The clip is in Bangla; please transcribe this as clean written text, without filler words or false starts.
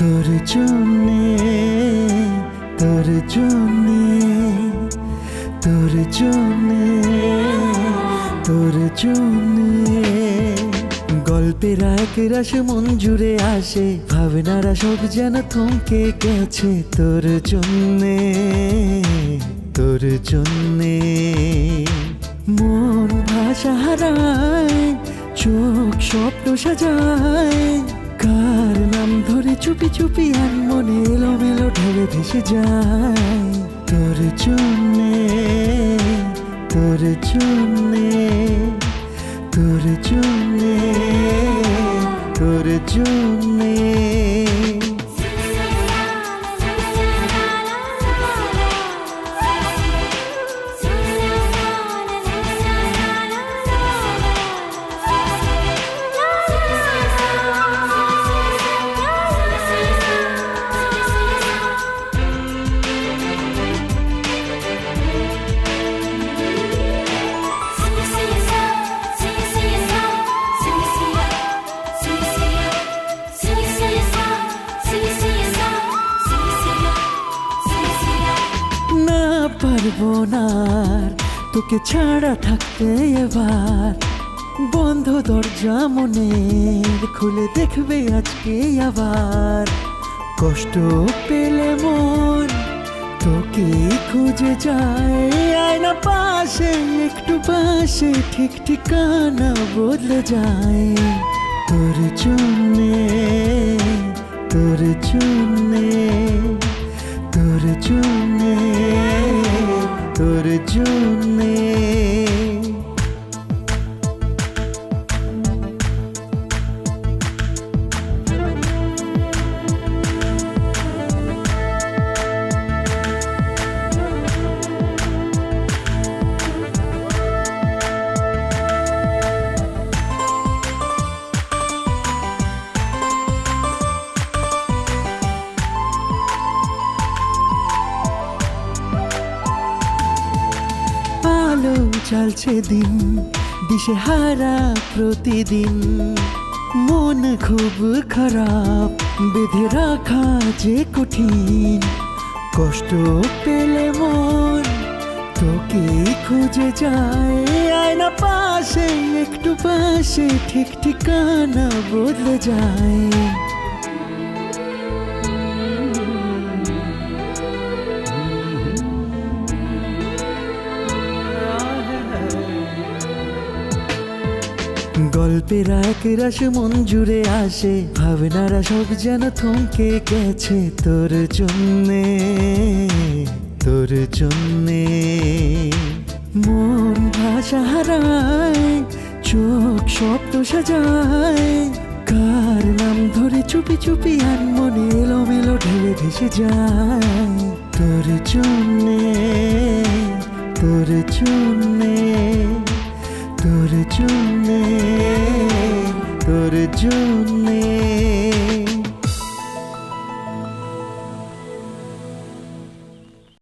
তোর জন্যে তোর জন্যে তোর জন্যে তোর জন্যে গল্পের এক রাস মন জুড়ে আসে, ভাবনারা সব যেন থমকে গেছে তোর জন্যে তোর জন্যে। মন ভাষা হারায়, চোখ স্বপ্ন সাজায়, কার নাম ধরে চুপি চুপি আর মনে এলোমেলো ঢেলে ভেসে যায় তোর জন্যে তোর জন্যে তোর জন্যে তোর জন্যে। পারবো না তোকে ছাড়া থাকতে, এবার বন্ধ দরজা মনের খুলে দেখবে আজকে আবার। কষ্ট পেলে মন তোকে খুঁজে যায়, আয়না পাশে একটু পাশে ঠিক ঠিকানা বদলে যায় তোর জন্যে তোর জন্যে তোর জন্যে তোর জন্যে। চলছে দিন দিশে হারা প্রতিদিন, মন খুব খারাপ বেঁধে রাখা যে কঠিন। কষ্ট পেলে মন তোকে খুঁজে যায়, আয়না পাশে একটু পাশে ঠিক ঠিকানা বদলে যায়। গল্পের এক রাস মন জুড়ে আসে, ভাবনারা সব যেন থমকে গেছে তোর জন্যে তোর জন্যে। মন ভাষা হারায়, চোখ স্বপ্ন সাজায়, কার নাম ধরে চুপি চুপি আর মনে এলোমেলো ঢেলে ভেসে যায় তোর জন্যে তোর জন্যে তোর জন্যে তোর জন্যে।